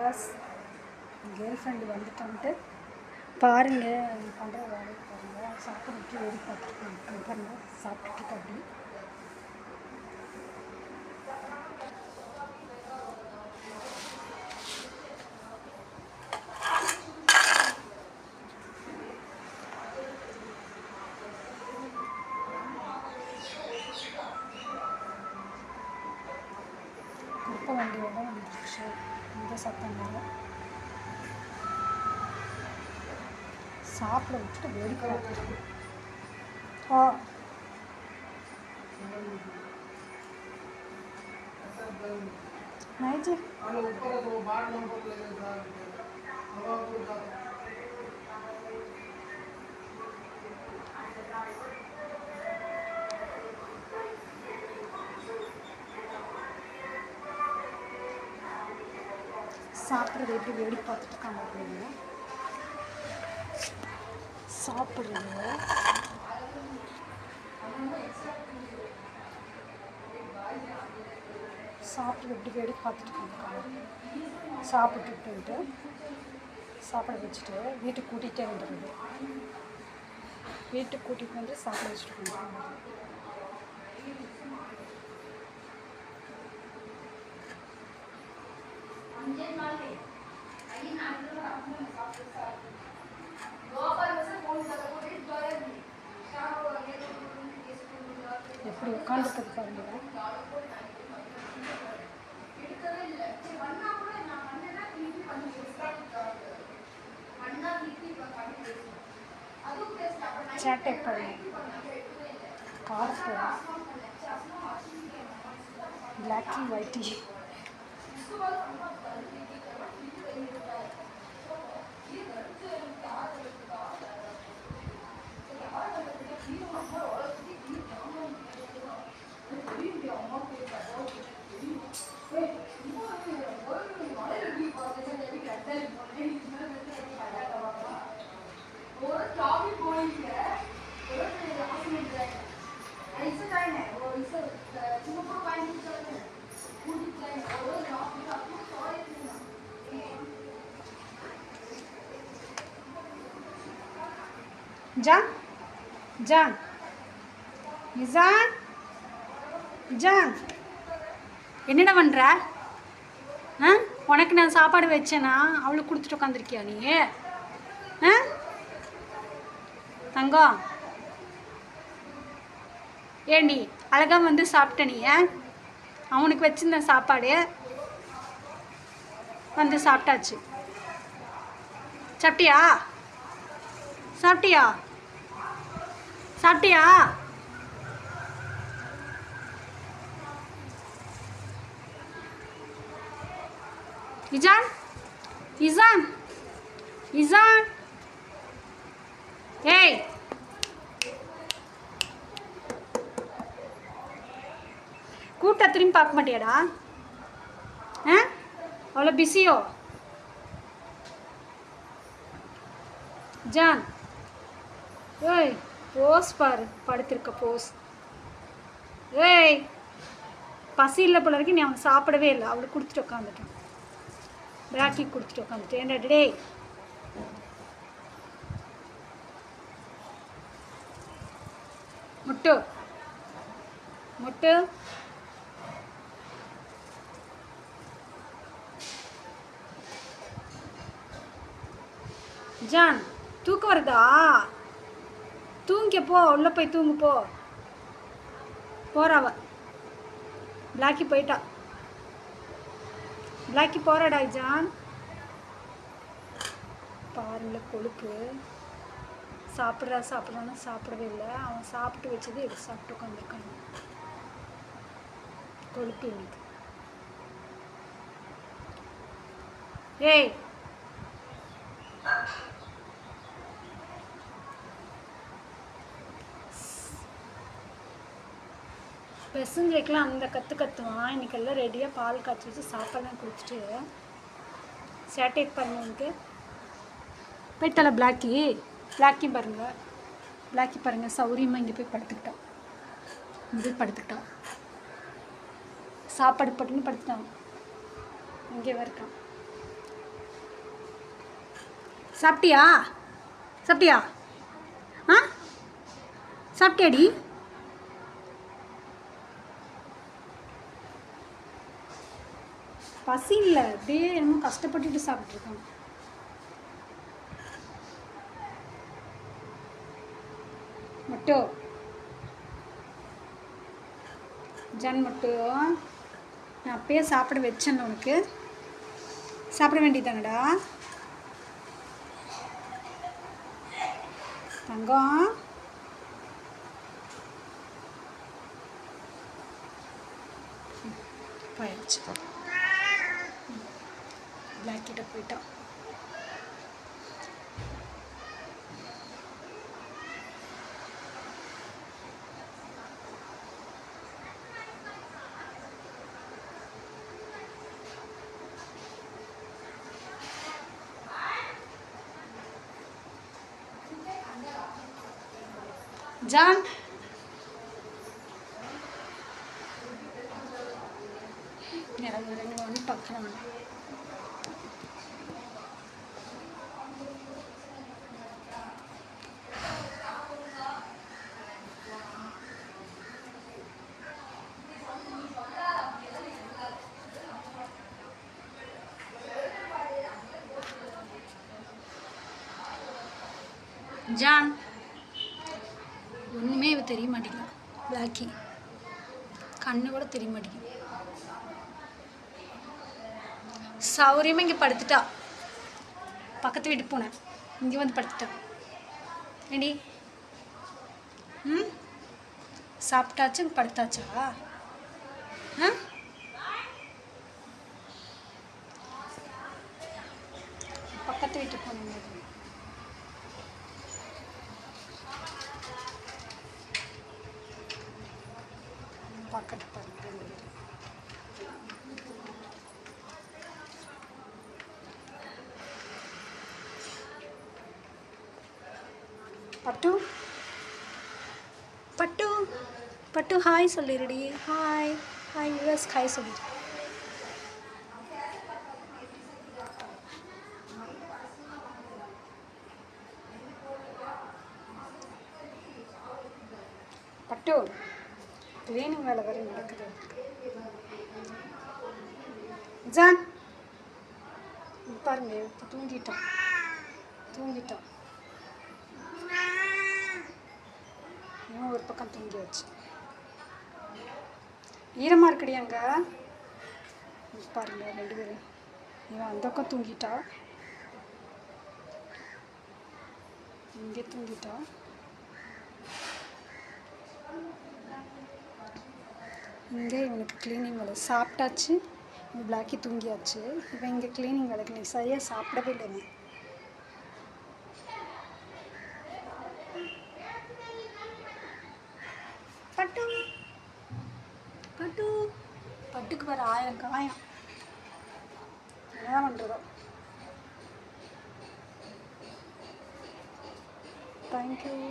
Viewers, girl friend வந்துட்டு பாருங்கள் பண்ணுற வேலையை பாருங்கள். சாப்பிட்றதுக்கு வெடி பார்த்துருக்காங்க பாருங்கள், சாப்பிட்டுட்டு அப்படி குப்பை வண்டியோட வந்துருச்சு. இந்த சத்தம் வேறு சாப்பிட வச்சுட்டு வேடிக்கை பார்த்துருக்கோம். நைட்டு சாப்பிட்றது எப்படி வேடிக்கை பார்த்துட்டு இருக்காங்க அப்படின்னு சாப்பிட்றது எப்படி வேடிக்கை பார்த்துட்டு இருக்காங்க. சாப்பிட்டுட்டு சாப்பிட வச்சுட்டு வீட்டுக்கு கூட்டிகிட்டே வந்துடுறது. வீட்டுக்கு கூட்டிகிட்டு வந்து சாப்பிட வச்சுட்டு வந்துடுறாங்க. எப்படி உட்காந்துருக்குது பாருங்க. சேட்டை பாருங்க, cars Blacky Whitey John John Nissan John என்னடா பண்ணுற? உனக்கு நான் சாப்பாடு வச்சேனா? அவளுக்கு கொடுத்துட்டு உட்காந்துருக்கியா நீ? தங்கம் ஏண்டி அழகா வந்து சாப்பிட்ட நீ? அவனுக்கு வச்சிருந்த சாப்பாடு வந்து சாப்பிட்டாச்சு. சாப்பிட்டியா? சாப்பிட்டியா? சாப்பிட்டியா? இஜான் இஜான் இஜான் ஏய் கூட்ட திரும்பி பார்க்க மாட்டியாடா? அவ்வளோ பிஸியோ? ஜான் ஏய் போஸ் பாரு, படுத்திருக்க போஸ். ஏய் பசி இல்லை போல இருக்கு. நீ அவன் சாப்பிடவே இல்லை. அவளுக்கு கொடுத்துட்டு உட்காந்துட்டான். பிராக்கி கொடுத்துட்டு உட்காந்துட்டேன். ஏன்டா டே முட்டு முட்டு ஜான் தூக்கம் வருதா? தூங்க போ, உள்ள போய் தூங்கு போ. போறாவ பிளாக்கி போயிட்டா. பிளாக்கி போறாடா ஜான். பாருங்கள கொழுப்பு. சாப்பிட்றான்னு சாப்பிடவே இல்லை. அவன் சாப்பிட்டு வச்சது எடுத்து சாப்பிட்டு உட்காந்துருக்காங்க. கொழுப்பு எனக்கு. ஏய் பெசஞ்சிக்கலாம் அந்த கற்றுவான். இன்றைக்கெல்லாம் ரெடியாக பால் காய்ச்சி வச்சு சாப்பாடுலாம் குடிச்சிட்டு சேட்டைக்கு பாருங்க. எனக்கு போய்த்தால பிளாக்கி பாருங்கள் சௌரியமாக இங்கே போய் படுத்துக்கிட்டான். இங்கே படுத்துக்கிட்டான். சாப்பாடு போட்டுன்னு படுத்துட்டான். இங்கே இருக்கான். சாப்பிட்டியா? சாப்பிட்டியா? ஆ, சாப்பிட்டியாடி? பசி இல்லை, அப்படியே என்னமோ கஷ்டப்பட்டுட்டு சாப்பிட்ருக்காங்க. மட்டும் ஜன் மட்டும் நான் அப்பயே சாப்பிட வச்சேன் உனக்கு. சாப்பிட வேண்டியதானடா தங்கம். போயிடுச்சு, பிளாக் கிட்ட போயிட்டான். ஜான் வந்து பார்க்கலாம். ஜான் ஒன்றுமே இவ தெரிய மாட்டேங்குது. பிளாக்கி கண்ணு கூட தெரிய மாட்டேங்குது. சௌரியமாக இங்கே படுத்துட்டா. பக்கத்து வீட்டுக்கு போனேன், இங்கே வந்து படுத்துட்டா. ஏண்டி? ம், சாப்பிட்டாச்சு படுத்தாச்சா? ஆ, பக்கத்து வீட்டுக்கு போனேன். பக்கத்து பட்டு பட்டு பட்டு ஹாய் சொல்லிடுடி. ஹாய் ஹாய் யூஎஸ் ஹாய் சொல்லிடு. பட்டு கிளீனிங் வேலை வரை நடக்குது. ஜான் பாருங்க, இப்போ தூங்கிட்டான். இன்னும் ஒரு பக்கம் தூங்கி வச்சு ஈரமாக இருக்குடி அங்கே. பாருங்க ரெண்டு பேரும். இவன் அந்த பக்கம் தூங்கிட்டா, இங்கே தூங்கிட்டா. இங்கே இவனுக்கு க்ளீனிங் வேலை. சாப்பிட்டாச்சு, பிளாக்கி தூங்கியாச்சு. இவன் இங்கே க்ளீனிங் வேலைக்கு நீ சரியாக சாப்பிடவே இல்லைங்க. பட்டு பட்டு பட்டுக்கு வேறு 1000 காயம். என்ன பண்ணுறதோ. தேங்க்யூ.